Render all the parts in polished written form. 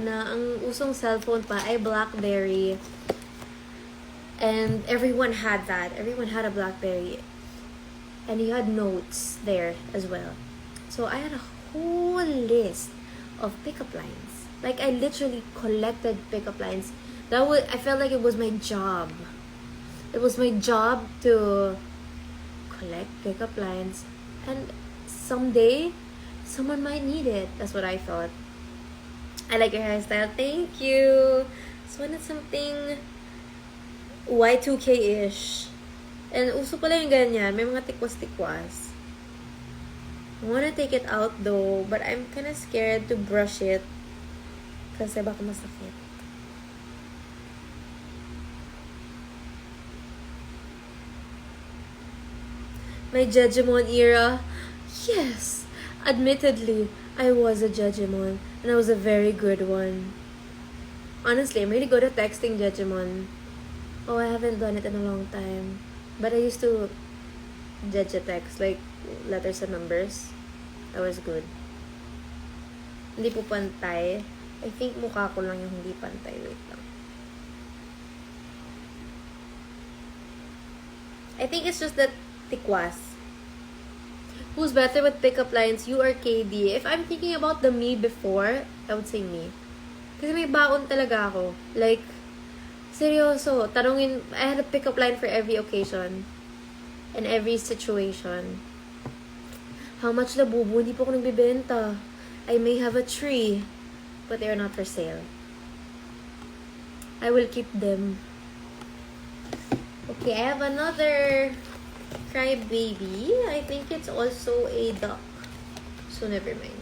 Na ang usong cellphone pa ay BlackBerry. And everyone had that. Everyone had a BlackBerry. And you had notes there as well. So I had a whole list of pickup lines. Like I literally collected pickup lines. I felt like it was my job. It was my job to collect pickup lines. And someday, someone might need it. That's what I thought. I like your hairstyle. Thank you. So wanted something Y2K-ish. And uso pala yung ganyan. May mga tikwas-tikwas. I wanna take it out though, but I'm kinda scared to brush it. Kasi baka masakit. My Jejemon era. Yes! Admittedly, I was a Jejemon. And I was a very good one. Honestly, I'm really good at texting Jejemon. Oh, I haven't done it in a long time. But I used to text, like letters and numbers. That was good. Hindi po pantay. I think mukha ko lang yung hindi pantay. Wait lang. I think it's just that tikwas. Who's better with pickup lines, you or KD? If I'm thinking about the me before, I would say me. Kasi may baon talaga ako. Like, seryoso, tanungin, I had a pickup line for every occasion. And every situation. How much labubu? Hindi po ako nagbibenta. I may have a tree, but they are not for sale. I will keep them. Okay, I have another crybaby. I think it's also a duck. So never mind.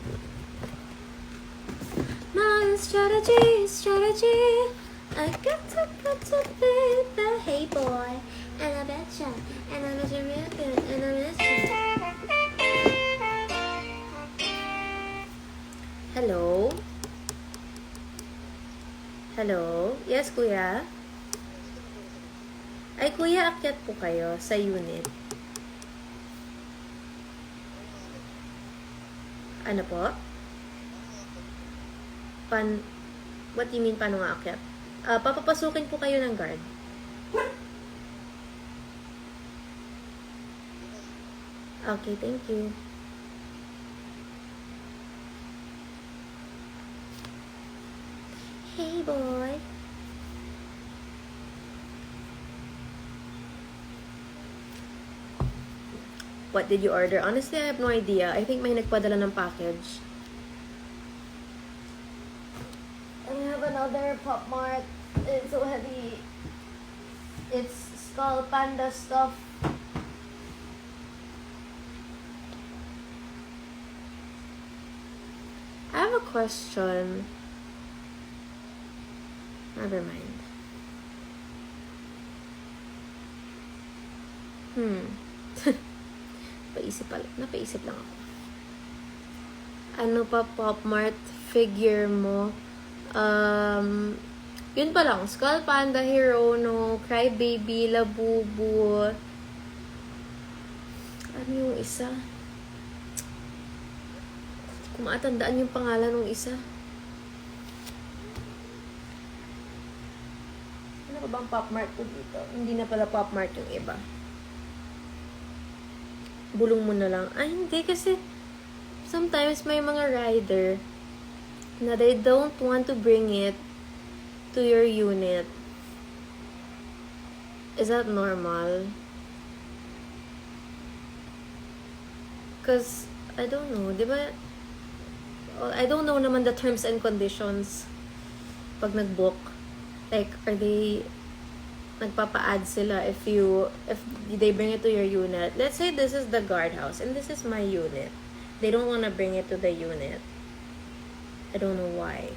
My strategy. I got to be the hey boy. And I betcha real good. And I betcha. Hello? Hello? Yes, kuya? Ay, kuya, akyat po kayo sa unit. Ano po? What do you mean, paano nga akyat? Papapasukin po kayo ng guard. Okay, thank you. Hey, boy. What did you order? Honestly, I have no idea. I think may nagpadala ng package. And we have another Pop Mart. It's so heavy. It's Skull Panda stuff. I have a question. Never mind. Napaisip lang ako. Ano pa Pop Mart figure mo? Yun pa lang. Skull Panda, Hirono, Crybaby, Labubu. Ano yung isa? Kung matandaan yung pangalan ng isa. Ano ba bang Pop Mart ko dito? Hindi na pala Pop Mart yung iba. Bulong mo na lang. Ay, hindi kasi sometimes may mga rider na they don't want to bring it to your unit. Is that normal? Because, I don't know, di ba? I don't know naman the terms and conditions pag nag-book. Like, are they nagpapa-add sila if they bring it to your unit? Let's say this is the guardhouse and this is my unit. They don't want to bring it to the unit. I don't know why.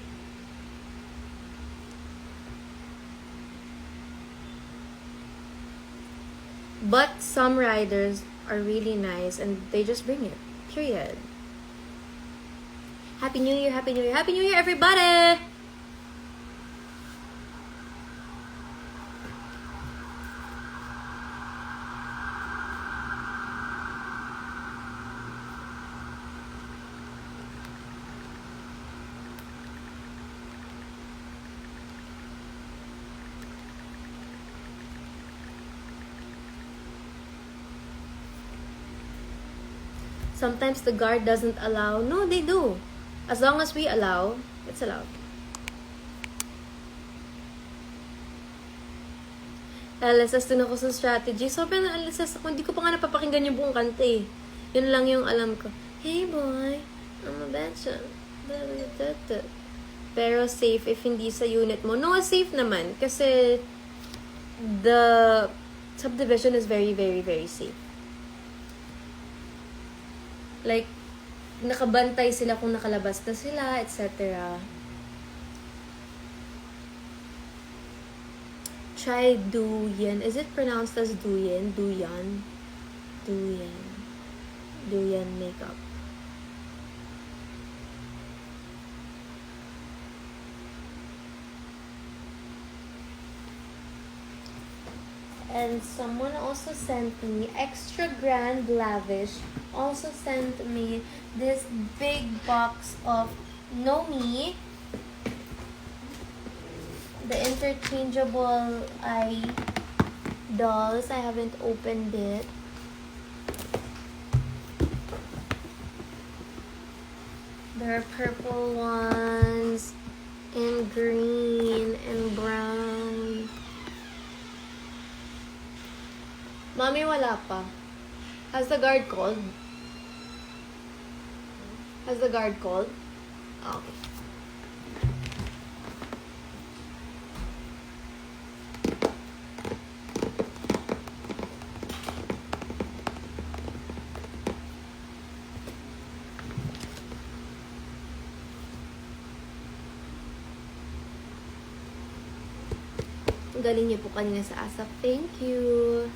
But some riders are really nice and they just bring it. Period. Happy New Year, Happy New Year, Happy New Year, everybody! sometimes the guard doesn't allow. No, they do. As long as we allow, it's allowed. LSS din ako sa strategy. Sobrang LSS ako. Hindi ko pa nga napapakinggan yung buong kanta eh. Yun lang yung alam ko. Hey boy, I'm a betcha. Pero safe if hindi sa unit mo. No, safe naman. Kasi the subdivision is very, very, very safe. Like, nakabantay sila kung nakalabas na sila, etc. Try Duyan. Is it pronounced as Duyan? Duyan. Duyan. Duyan makeup. And someone also sent me Extra Grand Lavish. Also sent me this big box of Nomi. The interchangeable eye dolls. I haven't opened it. There are purple ones and green and brown. Mommy, wala pa. Has the guard called? Has the guard called? Oh, okay. Galing niyo po kanina sa ASAP. Thank you.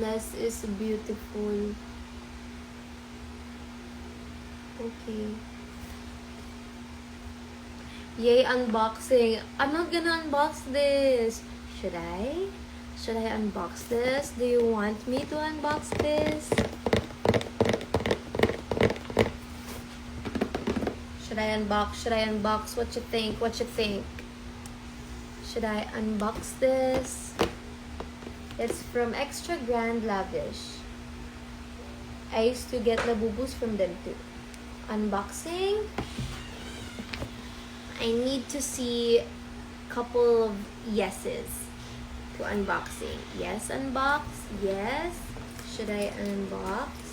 Less is beautiful. Okay. Yay, unboxing. I'm not gonna unbox this. Should I? Should I unbox this? Do you want me to unbox this? Should I unbox? Should I unbox? What you think? What you think? Should I unbox this? It's from Extra Grand Lavish. I used to get Labubus from them too. Unboxing. I need to see a couple of yeses to unboxing. Yes, unbox. Yes. Should I unbox?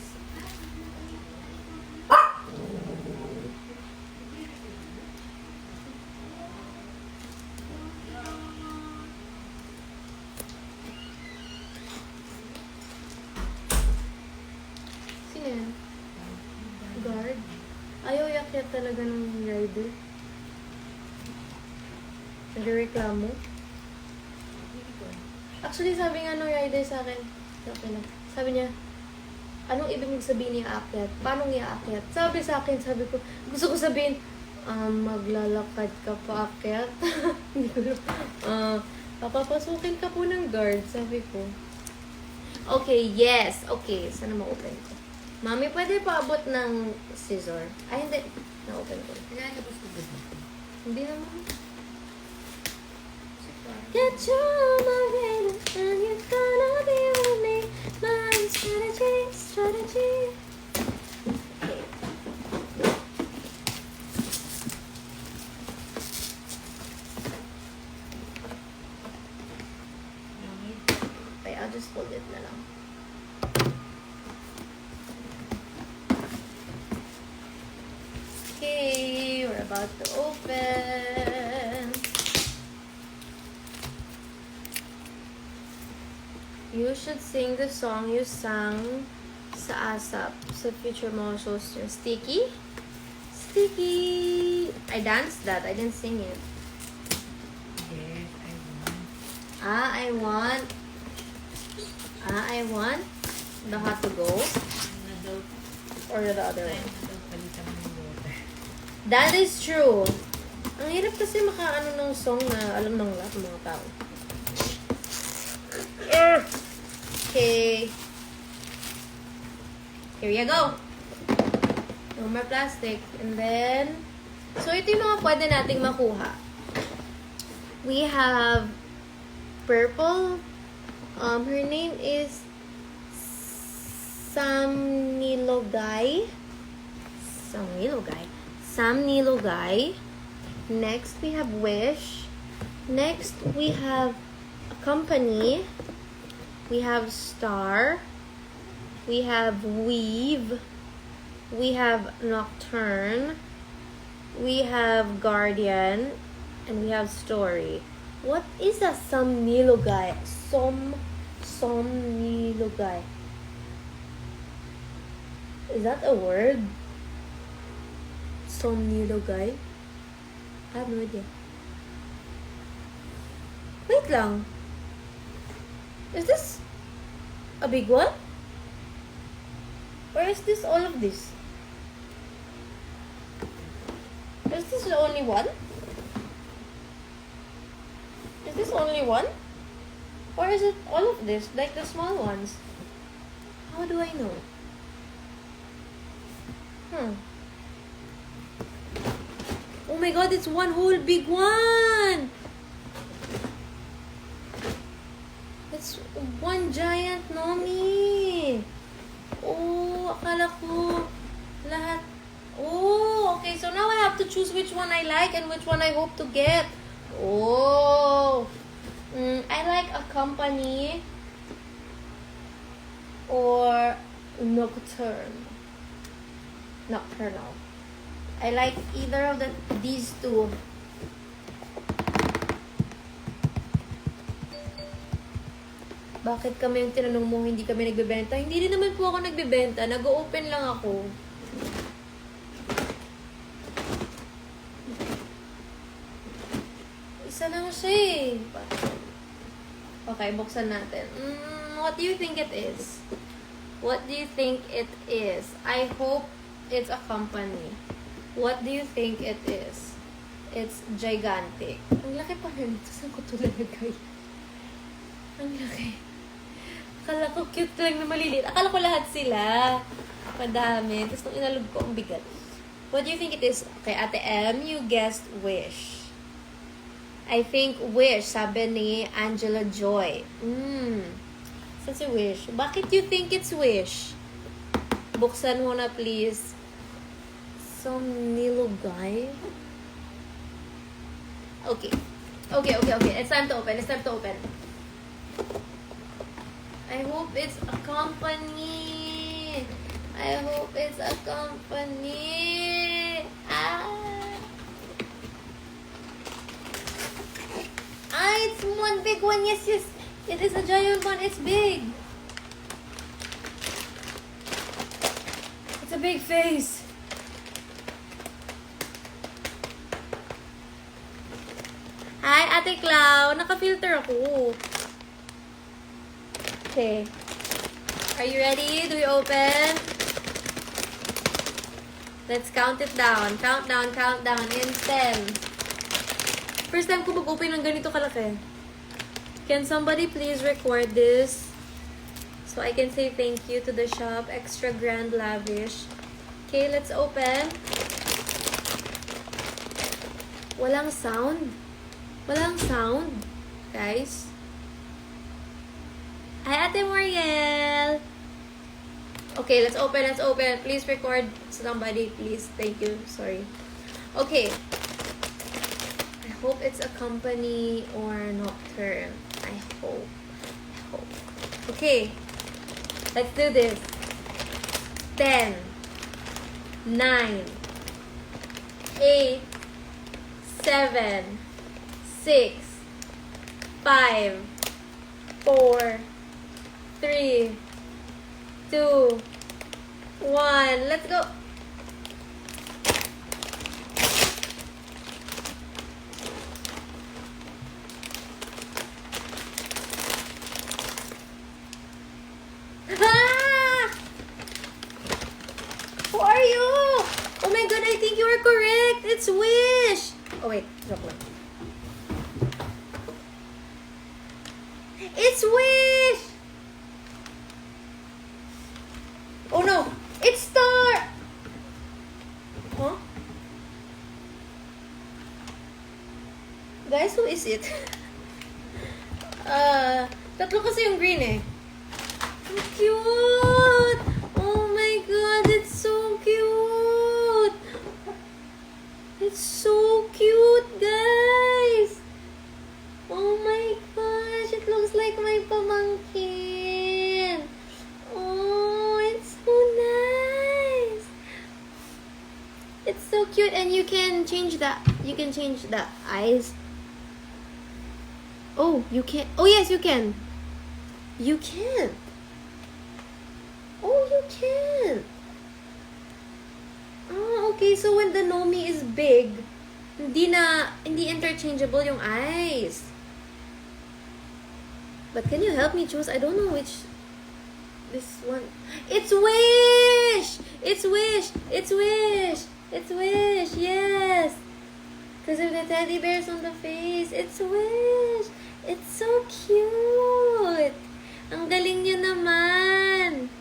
Guard. Ayaw yakyat talaga ng rider. Nagreklamo. Actually, sabi nga nung rider sa akin, okay lang. Sabi niya, anong ibig sabihin niya aakyat? Paano niya aakyat? Sabi sa akin, sabi ko, gusto ko sabihin, maglalakad ka pa aakyat. Hindi ko papapasukin ka po ng guard, sabi ko. Okay, yes. Okay, sana ma-open ko. Mami, pwede paabot ng scissor. Ay, hindi. Na-open ko. Hindi naman. Get you on my radar and you're gonna be with me. My strategy. Okay. Okay, I'll just hold it na lang. Okay, we're about to open. You should sing the song you sang sa ASAP sa future mo shows your Sticky. Sticky. I danced that. I didn't sing it. Yes, I want. I want. I want the hot to go or the other one. That is true. Ang hirap kasi makaano ng song na alam ng lahat ng mga tao. Okay. Here you go. No more plastic. And then, so ito yung mga pwede nating makuha. We have purple. Her name is Sam Nilogay. Sam Nilogay. Next, we have Wish. Next, we have a company. We have Star. We have Weave. We have Nocturne. We have Guardian. And we have Story. What is a Somnilugay? Somnilugay. Is that a word? Somnilugay? I have no idea. Wait lang. Is this a big one? Or is this all of this? Is this the only one? Is this only one? Or is it all of this, like the small ones? How do I know? Oh my god, it's one whole big one! It's one giant Nomi! Oh, akala ko lahat. Oh, okay, so now I have to choose which one I like and which one I hope to get. Oh, I like a company or nocturnal. I like either of these two. Bakit kami yung tinanong mo hindi kami nagbebenta? Hindi din naman po ako nagbebenta. Nag-open lang ako. Isa lang siya eh. Okay, buksan natin. What do you think it is? What do you think it is? I hope it's a company. What do you think it is? It's gigantic. Ang laki pa rin. Saan ko ito lalagay? Ang laki. Akala ko cute lang na maliliit. Akala ko lahat sila. Madami. Tapos nung inalog ko, ang bigat. What do you think it is? Okay, Ate M, you guessed Wish. I think Wish, sabi ni Angela Joy. Saan si Wish? Bakit you think it's Wish? Buksan mo na, please. Somnilugay. Okay. It's time to open. I hope it's a company. It's one big one. Yes. It is a giant one. It's big. It's a big face. Hi, Ate Clau. Naka-filter ako. Okay. Are you ready? Do we open? Let's count it down. Countdown in 10. First time ko mag-open ng ganito kalaki. Can somebody please record this? So I can say thank you to the shop. Extra Grand Lavish. Okay, let's open. Walang sound. Guys. Hi, Ate Moriel. Okay, let's open. Please record somebody, please. Thank you. Sorry. Okay. I hope it's a company or nocturne. I hope. Okay. Let's do this. 10, 9, 8, 7, 6, 5, 4, 3, 2, 1. Let's go. Who are you? Oh my god, I think you are correct. It's Wish. Oh wait, drop one. It's Wish. Oh no, it's Star. Huh? Guys, who is it? Tatlo kasi yung green eh. Ang cute! god, it's so cute! It's so cute, guys! Oh my gosh, it looks like my pamangkin. Oh, it's so nice. It's so cute, and you can change the eyes. Oh, you can. Oh yes, you can. You can. Oh, you can. Oh, okay. So when the Nomi is big, hindi interchangeable yung eyes. But can you help me choose? I don't know which. This one. It's Wish! It's Wish! It's Wish! It's Wish! Yes! Because of the teddy bears on the face. It's Wish! It's so cute! Ang galing niyo naman!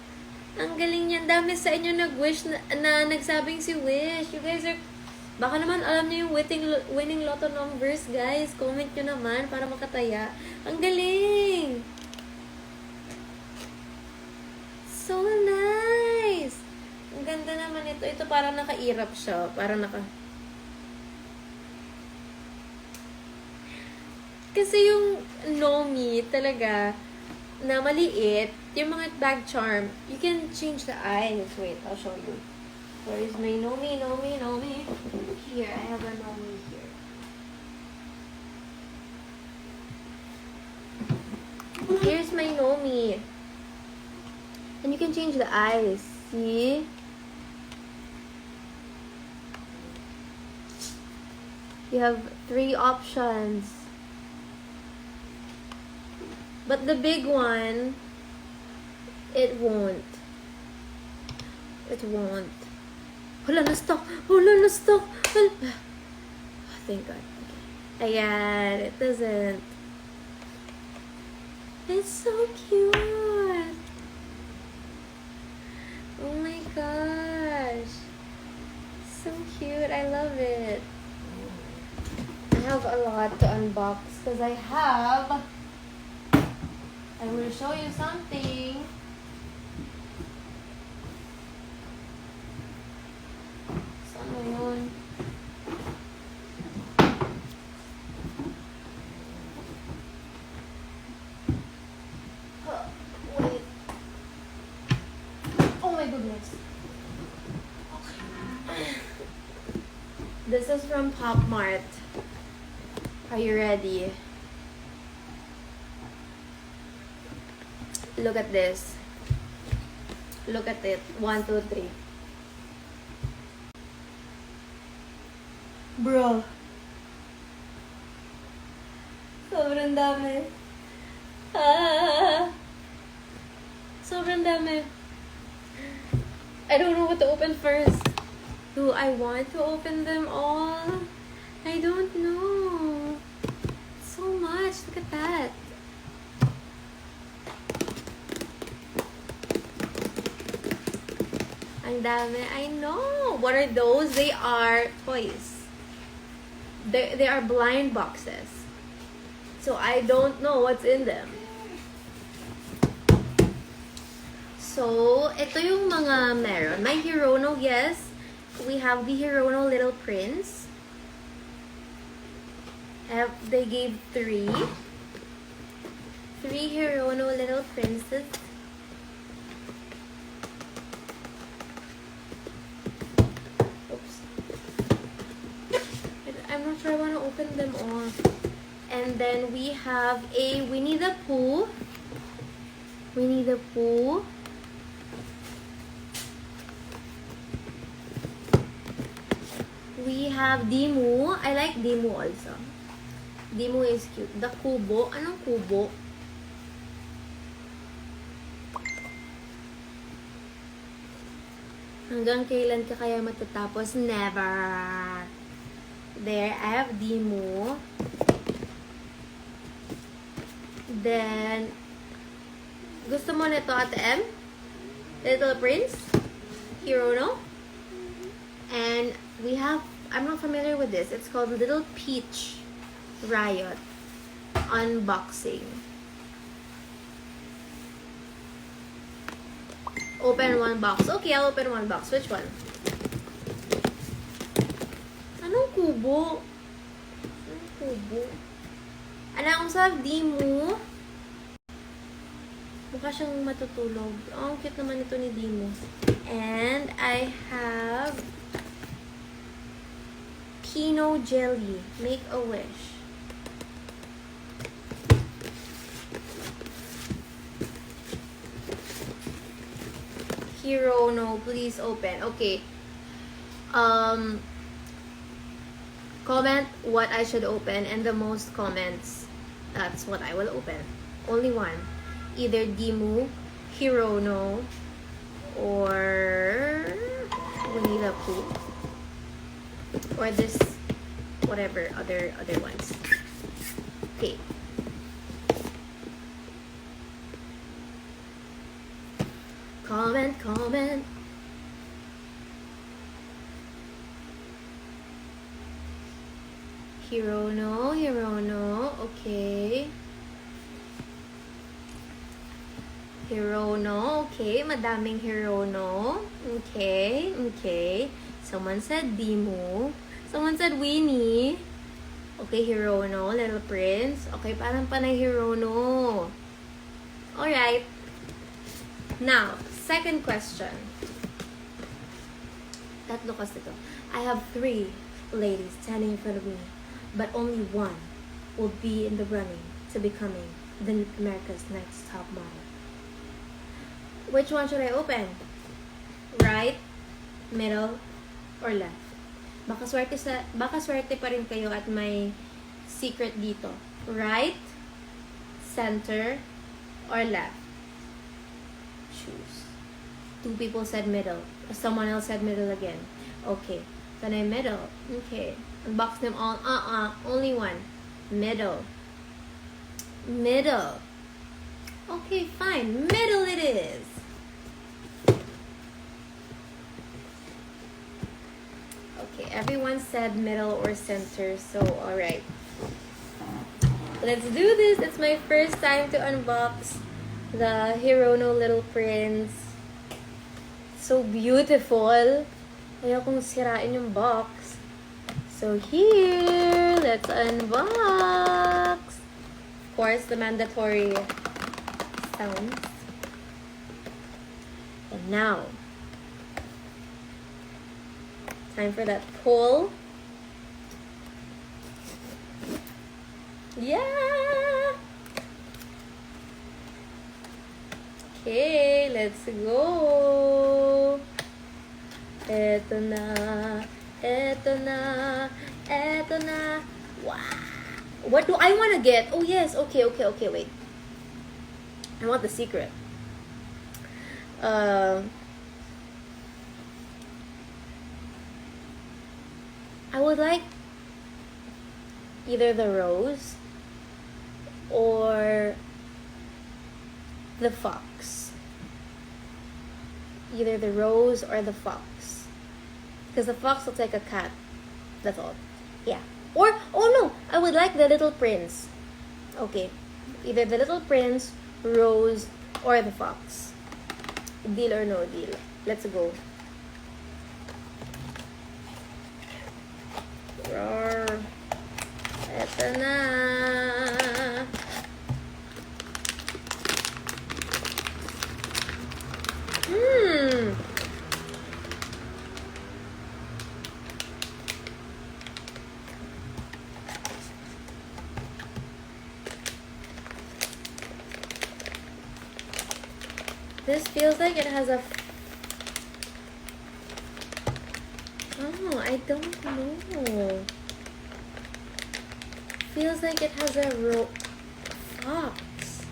Ang galing niyan. Dami sa inyo nag-wish na nagsabing si Wish. You guys are... Baka naman alam niyo yung winning lotto numbers, guys. Comment nyo naman para makataya. Ang galing! So nice! Ang ganda naman ito. Ito parang nakairap siya. Parang Kasi yung Nomi talaga na maliit, yung mga bag charm, you can change the eyes. Wait, I'll show you. Where is my Nomi? Here, I have a Nomi here. Here's my Nomi. And you can change the eyes. See? You have 3 options. But the big one, it won't. It won't. Hala, na-stuck! Hala, na-stuck! Hala. Oh, thank God. Okay. Ayan, it doesn't. It's so cute! Oh my gosh! So cute, I love it. I have a lot to unbox because I will show you something. Saan na yun? Wait. Oh my goodness. Okay. This is from Pop Mart. Are you ready? Look at this. Look at it. 1, 2, 3. Bro. Sobrang dami. Sobrang dami. I don't know what to open first. Do I want to open them all? I don't know. So much. Look at that. Ang dami. I know. What are those? They are toys. They are blind boxes. So I don't know what's in them. So, ito yung mga meron. My Hirono, yes. We have the Hirono Little Prince. They gave 3. 3 Hirono Little Princes. I'm not sure I want to open them all. And then we have a Winnie the Pooh. Winnie the Pooh. We have Dimu. I like Dimu also. Dimu is cute. The Kubo. Anong Kubo? Hanggang kailan ka kaya matatapos? Never. There, I have Dimu. Then, gusto mo nito, Ate M? Little Prince? Hirono? And we have, I'm not familiar with this. It's called Little Peach Riot Unboxing. Open one box. Okay, I'll open one box. Which one? Anong kubo? Anong kubo? Anong sabi di mo? Mukha siyang matutulog. Oh, ang cute naman ito ni Dimo. And I have Pino Jelly. Make a wish. Hero, no, please open. Okay. Comment what I should open, and the most comments, that's what I will open. Only one. Either Dimu, Hero, no, or Winnie the Pooh, or this, whatever other ones. Okay. Comment. Hero, no. Okay. Hero, no. Okay, madaming hero, no. Okay. Someone said Dimu. Someone said Winnie. Okay, hero, no. Little Prince. Okay, parang panay hero, no. Alright. Now, second question. Tatlo kasi ito. I have 3 ladies standing in front of me, but only one will be in the running to becoming America's Next Top Model. Which one should I open? Right, middle, or left? Baka swerte pa rin kayo at may secret dito. Right, center, or left? Choose. 2 people said middle. Someone else said middle again. Okay. Then I middle. Okay. Unbox them all. Only one. Middle. Okay, fine. Middle it is. Okay, everyone said middle or center, so alright. Let's do this. It's my first time to unbox the Hirono Little Prince. So beautiful. Ayaw kong sirain yung box. So here, let's unbox. Of course, the mandatory sounds. And now, time for that pull. Yeah! Okay, let's go. Eto na. Wow. What do I want to get? Oh yes, okay, wait. I want the secret. I would like either the rose or the fox. Either the rose or the fox. Because the fox looks like a cat. That's all. Yeah. Or, oh no, I would like the Little Prince. Okay. Either the Little Prince, Rose, or the fox. Deal or no deal. Let's go. Roar. Eto na. This feels like it has a... Oh, I don't know. Feels like it has a fox.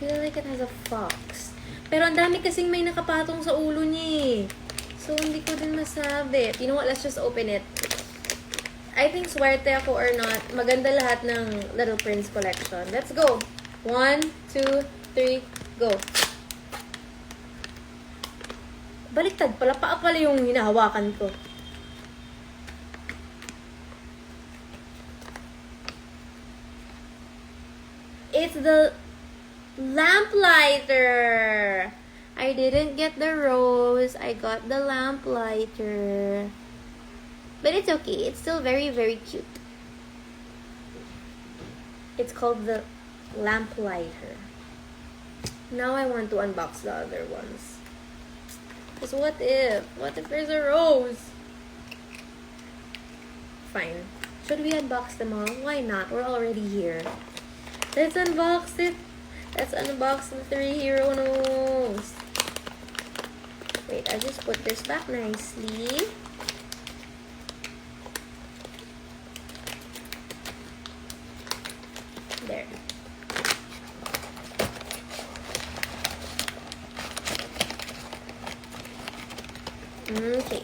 Feel like it has a fox. Pero ang dami kasing may nakapatong sa ulo niya. So, hindi ko din masabi. You know what? Let's just open it. I think swerte ako or not. Maganda lahat ng Little Prince collection. Let's go. 1, 2, 3, go. Baliktad pala. Paa pala yung hinahawakan ko. It's the lamplighter. I I didn't get the rose. I got the lamplighter. But it's okay. It's still very, very cute. It's called the lamplighter. Now I want to unbox the other ones. Because what if? What if there's a rose? Fine. Should we unbox them all? Why not? We're already here. Let's unbox it. Let's unbox the 3 hero nose. Wait, I just put this back nicely. There. Okay.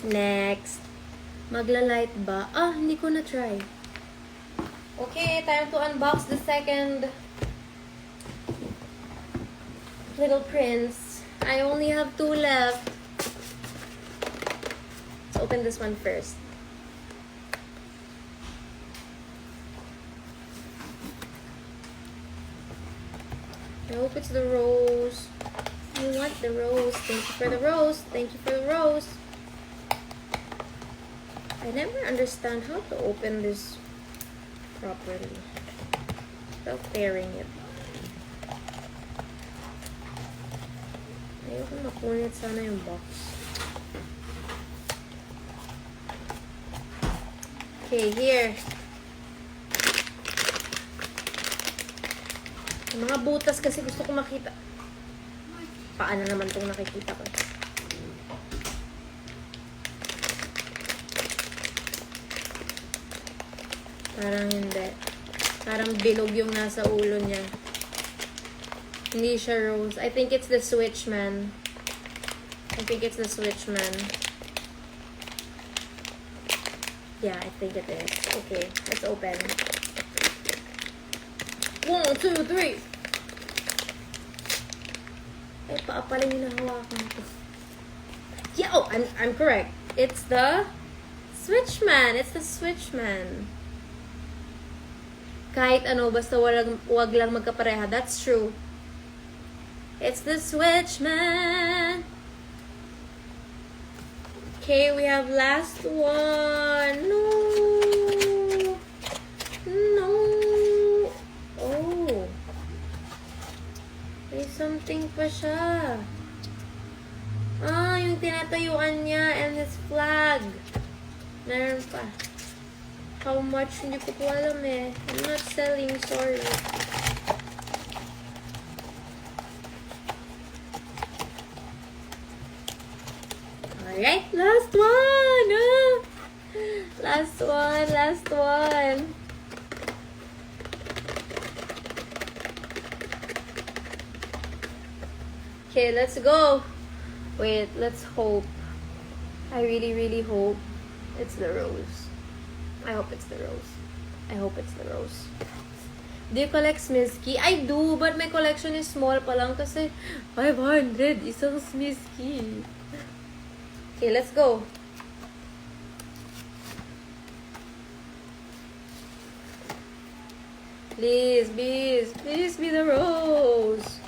Next. Magla-light ba? Ah, hindi ko na-try. Okay, time to unbox the second Little Prince. I only have 2 left. Let's open this one first. I hope it's the rose. I want the rose. Thank you for the rose. Thank you for the rose. I never understand how to open this properly without tearing it. Ayoko mapunit sana yung box. Okay, here. Yung mga butas kasi gusto ko makita. Paano naman itong nakikita ko? Parang hindi. Parang bilog yung nasa ulo niya. Hindi siya rose. I think it's the Switchman. I think it's the Switchman. Yeah, I think it is. Okay, let's open. 1, 2, 3! Ay, paa pala yung nahawakan ko. Yeah, oh, I'm correct. It's the Switchman. It's the Switchman. Kahit ano, basta wag lang magkapareha. That's true. It's the Switchman. Okay, we have last one. No. No. Oh. May something pa siya. Ah, yung tinatayuan niya and his flag. Meron pa. How much? Hindi ko po alam eh. I'm not selling, sorry. Alright, last one! Ah! Last one, last one. Okay, let's go. Wait, let's hope. I really, really hope it's the rose. I hope it's the rose. I hope it's the rose. Do you collect Smiski? I do, but my collection is small pa lang kasi 500 isang Smiski. Okay, let's go. Please, please, please be the rose.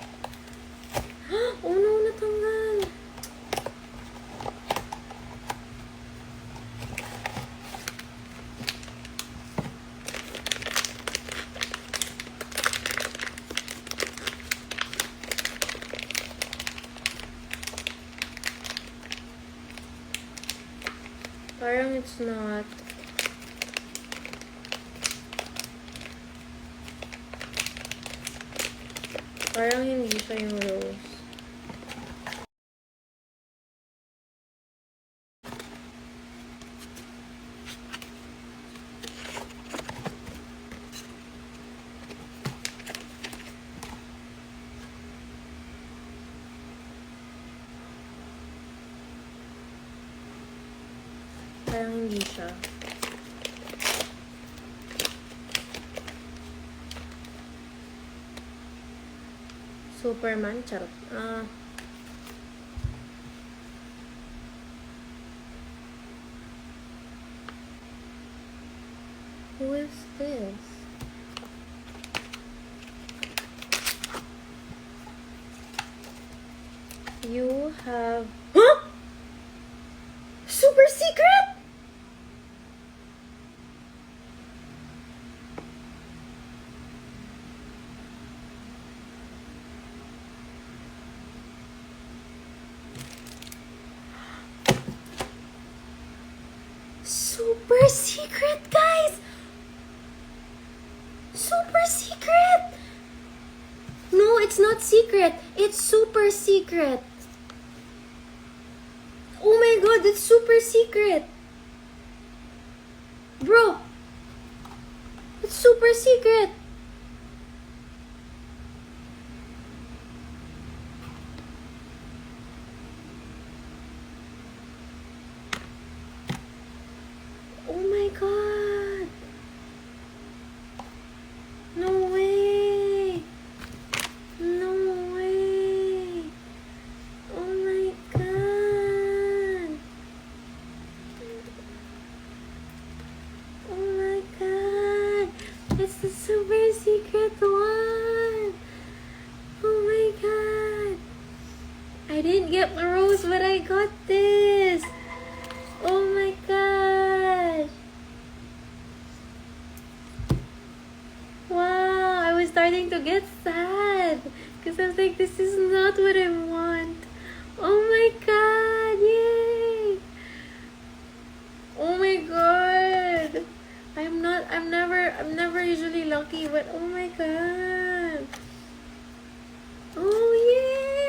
Oh no, natanggal. Parang it's not. Parang hindi siya yung rose. Parang hindi siya. Superman, charot. Who is this? You have... Huh? Super secret? Super secret, guys! Super secret! No, it's not secret. It's super secret. Oh my god, it's super secret. Bro, it's super secret. Oh my god. No way. No way. Oh my god. Oh my god. It's the super secret one. Oh my god. I didn't get the rose, but I got this. Oh my gosh. Wow, I was starting to get sad. Because I was like, this is not what I want. Oh my god, yay. Oh my god. I'm never usually lucky, but oh my god. Oh yay.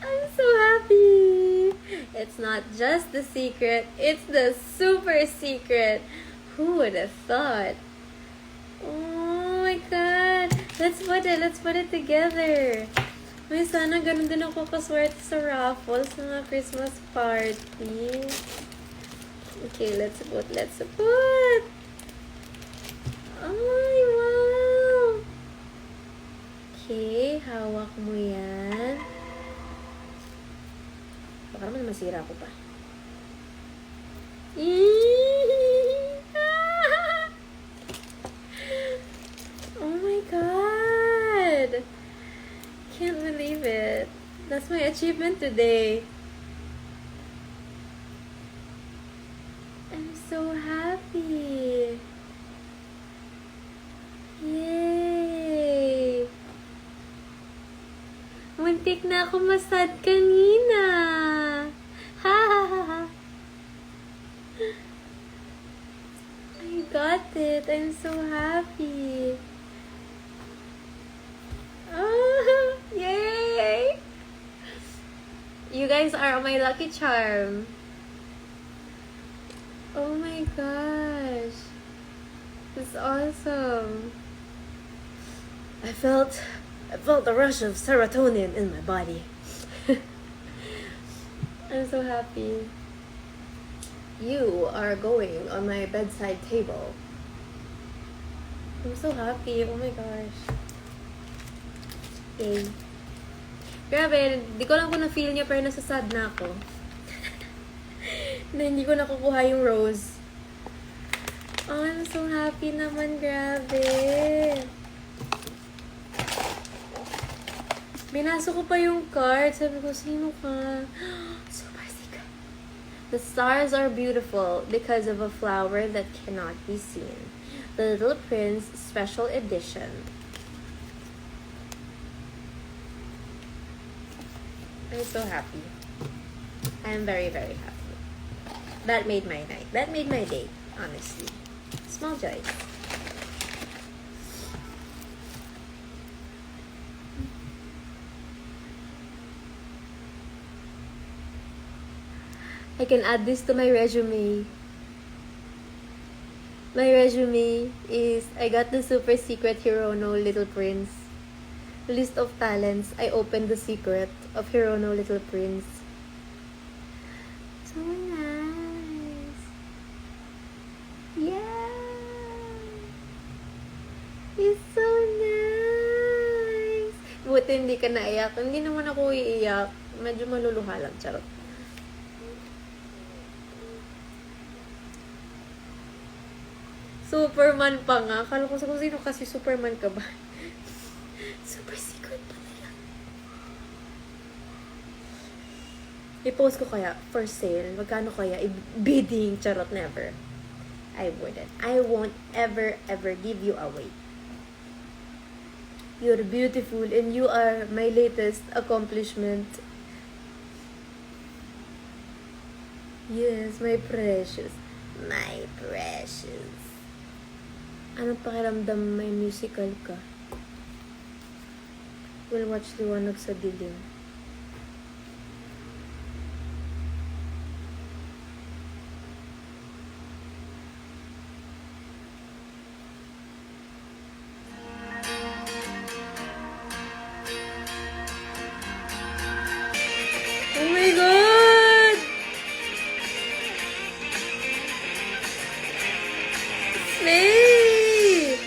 I'm so happy. It's not just the secret, it's the super secret. Who would have thought? Oh my god. Let's put it together. May sana ganun din ako kaswerte sa raffles sa mga Christmas party. Okay, let's put. Ay, wow. Okay, hawak mo yan. Baka naman masira ko pa. Oh my god. Can't believe it. That's my achievement today. I'm so happy. Yay! Muntik na ako masad kanina. Ha ha ha ha. I got it. I'm so happy. Oh, yay! You guys are my lucky charm. Oh my gosh. This is awesome. I felt the rush of serotonin in my body. I'm so happy. You are going on my bedside table. I'm so happy. Oh my gosh. Yay. Grabe, di ko lang kung na-feel niya pero nasasad na ako. Na hindi ko nakukuha yung rose. Oh, I'm so happy naman. Grabe. Binasa ko pa yung card. Sabi ko, sino ka? Super secret. The stars are beautiful because of a flower that cannot be seen. The Little Prince Special Edition. I'm so happy. I'm very, very happy. That made my night. That made my day, honestly. Small joys. I can add this to my resume. My resume is, I got the super secret Hirono Little Prince. List of talents. I opened the secret of Hirono Little Prince. So nice. Yeah. It's so nice. Buti hindi ka naiyak. Hindi naman ako iiyak. Medyo maluluha lang. Charot. Superman pa nga. Akala ko sa kung sino kasi Superman ka ba? Super secret. I-post ko kaya, for sale, magkano kaya, bidding, charot, never. I wouldn't. I won't ever give you away. You're beautiful and you are my latest accomplishment. Yes, my precious. My precious. Anong pakiramdam may musical ka? We'll watch Liwanag sa Dilim. Oh my God! Slay!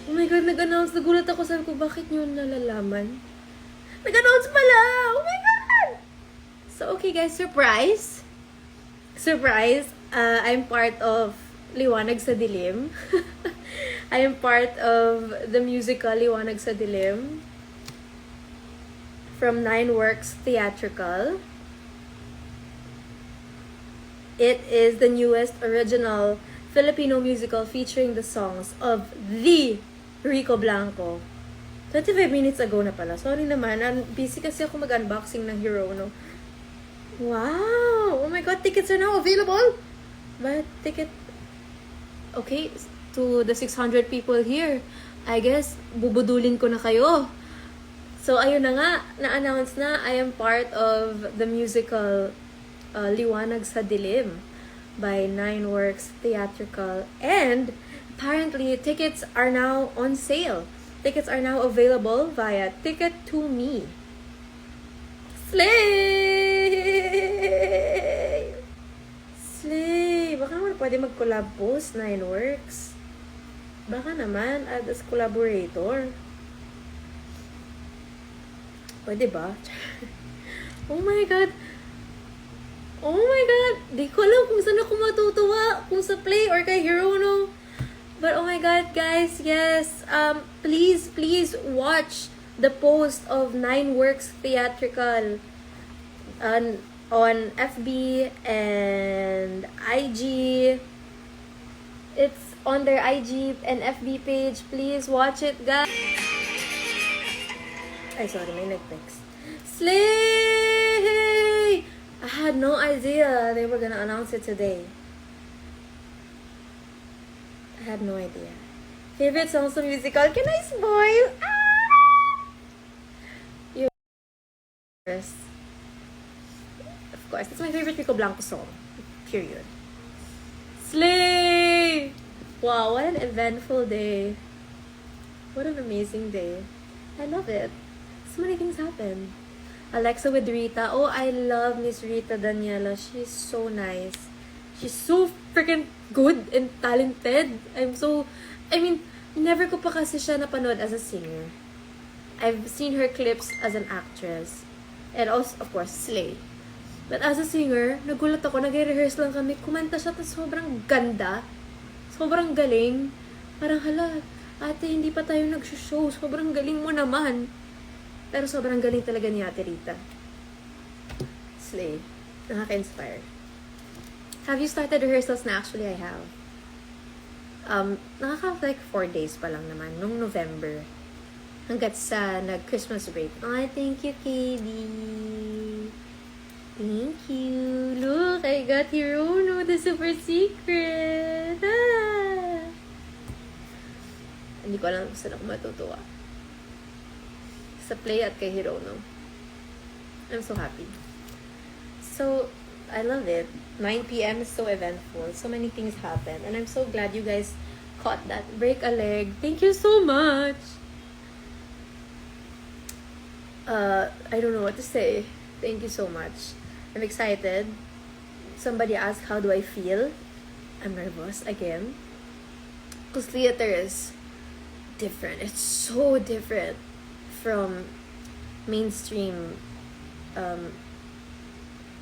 Oh my God, nag-announce. Nagulat ako. Sabi ko, bakit nyo nalalaman? Nag-announce pala! Oh my God! So, okay guys, surprise! Surprise! I'm part of Liwanag sa Dilim. I am part of the musical Liwanag sa Dilim from Nine Works Theatrical. It is the newest original Filipino musical featuring the songs of the Rico Blanco. 25 minutes ago na pala. Sorry naman, busy kasi ako mag-unboxing ng Hero, no? Wow! Oh my God, tickets are now available! But ticket... Okay, to the 600 people here, I guess, bubudulin ko na kayo. So, ayun na nga, na-announce na, I am part of the musical Liwanag sa Dilim by Nine Works Theatrical. And, apparently, tickets are now on sale. Tickets are now available via Ticket to Me. Slay! Slay! Baka naman pwede mag-collab post, Nine Works. Baka naman, add as collaborator. Pwede ba? Oh my God! Oh my God! Di ko alam kung saan ako matutuwa. Kung sa Play or kay Hero, no? But oh my God, guys, yes. Please watch the post of Nine Works Theatrical on FB and IG. It's on their IG and FB page. Please watch it, guys. Ay, sorry, may nag-text. Slay! I had no idea they were gonna announce it today. I had no idea. Favorite songs of musical? Can I spoil? Yes. Of course, it's my favorite Rico Blanco song. Period. Slay! Wow, what an eventful day. What an amazing day. I love it. So many things happened. Alexa with Rita. Oh, I love Miss Rita Daniela. She's so nice. She's so freaking good and talented. Never ko pa kasi siya napanood as a singer. I've seen her clips as an actress. And also, of course, Slay. But as a singer, nagulat ako, nag-rehearse lang kami, kumanta siya, tapos sobrang ganda. Sobrang galing. Parang, hala, ate, hindi pa tayo nag-show. Sobrang galing mo naman. Pero sobrang galing talaga ni Ate Rita. Slay. Nakaka-inspire. Have you started rehearsals na? Actually, I have. Like 4 days pa lang naman, nung November. Hanggat sa nag-Christmas break. Ay, thank you, KB. Thank you. Look, I got Hirono, the super secret. Ah! Hindi ko alam kung saan ako matutuwa. Sa Play at kay Hirono. I'm so happy. So, I love it. 9 p.m. is so eventful. So many things happen. And I'm so glad you guys caught that. Break a leg. Thank you so much. I don't know what to say. Thank you so much. I'm excited. Somebody asked, how do I feel? I'm nervous again. Because theater is different. It's so different from mainstream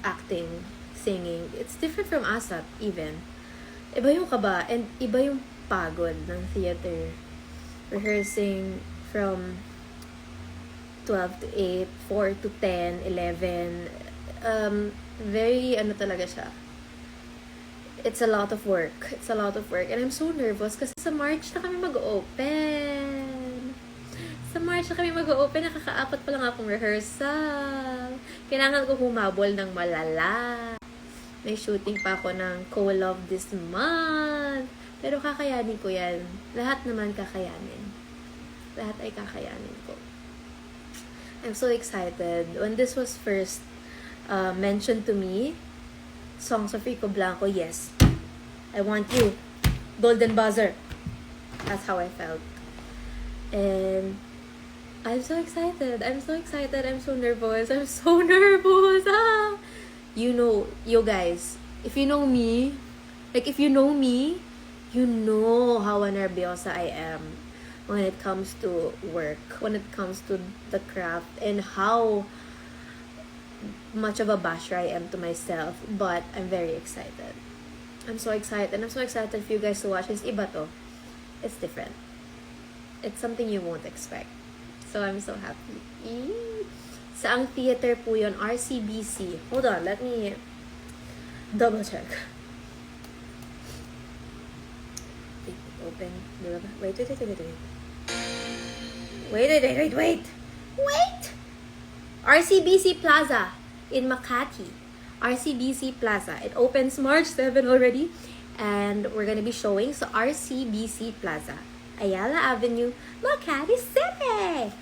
acting, singing. It's different from ASAP even. Iba yung kaba and iba yung pagod ng theater. Rehearsing from 12 to 8, 4 to 10, 11. Very, ano talaga siya. It's a lot of work. It's a lot of work. And I'm so nervous kasi sa March na kami mag-open. Sa March na kami mag-open, nakakaapat pa lang akong rehearsal. Kailangan ko humabol ng malala. May shooting pa ako ng Co-Love this month. Pero kakayanin ko yan. Lahat naman kakayanin. Lahat ay kakayanin ko. I'm so excited. When this was first mentioned to me, Songs of Rico Blanco, yes. I want you. Golden buzzer. That's how I felt. And I'm so excited. I'm so excited. I'm so nervous. I'm so nervous. Ah! You know, you guys, if you know me, you know how nerviosa I am when it comes to work, when it comes to the craft, and how much of a basher I am to myself. But I'm very excited. I'm so excited. I'm so excited for you guys to watch. It's iba to. It's different. It's something you won't expect. So I'm so happy. Saang theater po yun? RCBC. Hold on, let me double check. Open. Wait. Wait! RCBC Plaza in Makati. RCBC Plaza. It opens March 7 already. And we're gonna be showing sa RCBC Plaza. Ayala Avenue, Makati City!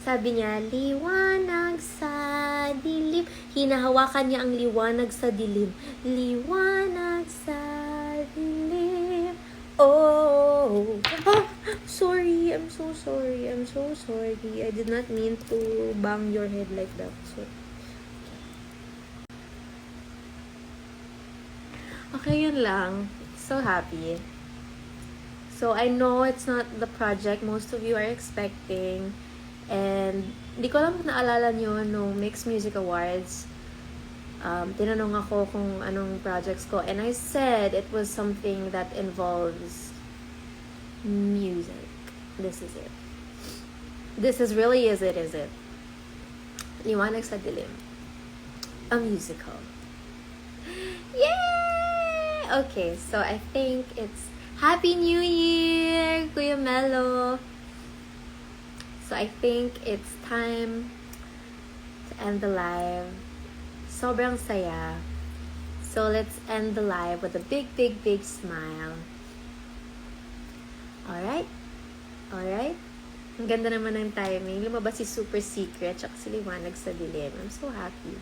Sabi niya, liwanag sa dilim. Hinahawakan niya ang liwanag sa dilim. Liwanag sa dilim. Oh. Sorry. I'm so sorry. I did not mean to bang your head like that. So, okay, yun lang. So happy. So I know it's not the project most of you are expecting. And di ko alam kung naalala nyo nung Mixed Music Awards. Tinanong ako kung anong projects ko. And I said it was something that involves music. This is it. This is really is it. Liwanag sa Dilim. A musical. Yay! Okay, so I think it's Happy New Year, Kuya Melo. So I think it's time to end the live. Sobrang saya. So let's end the live with a big smile. Alright? Ang ganda naman ng timing. Lumabas si Super Secret tsaka si Liwanag sa Dilim. I'm so happy.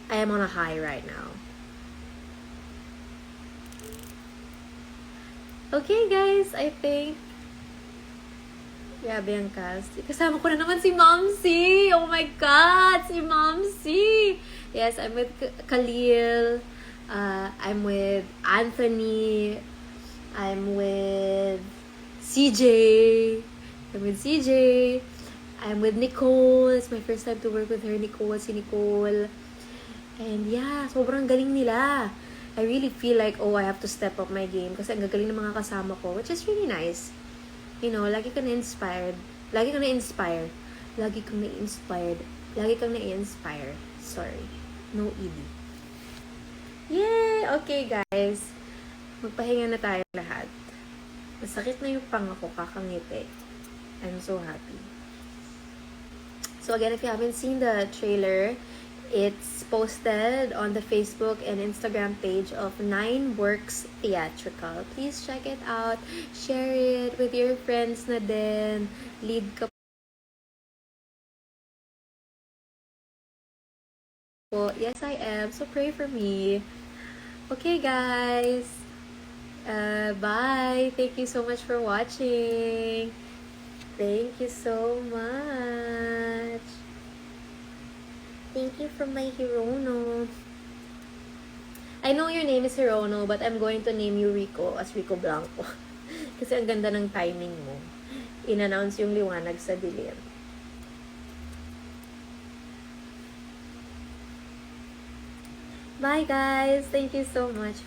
I am on a high right now. Okay guys, I think grabe ang cast. Kasama ko na naman si Momsy. Oh my God! Si Momsy! Yes, I'm with Khalil. I'm with Anthony. I'm with CJ. I'm with Nicole. It's my first time to work with her, si Nicole. And yeah, sobrang galing nila. I really feel like, I have to step up my game kasi ang gagaling ng mga kasama ko, which is really nice. You know, lagi kang na-inspired. Lagi kang na-inspire. Sorry. No ED. Yay! Okay, guys. Magpahinga na tayo lahat. Masakit na yung panga ko, kakangiti. I'm so happy. So again, if you haven't seen the trailer, it's posted on the Facebook and Instagram page of 9 Works Theatrical. Please check it out. Share it with your friends na din. Lead ka po. Yes, I am. So pray for me. Okay, guys. Bye. Thank you so much for watching. Thank you so much. Thank you for my Hirono. I know your name is Hirono, but I'm going to name you Rico as Rico Blanco. Kasi ang ganda ng timing mo. in-announce yung liwanag sa dilim. Bye guys! Thank you so much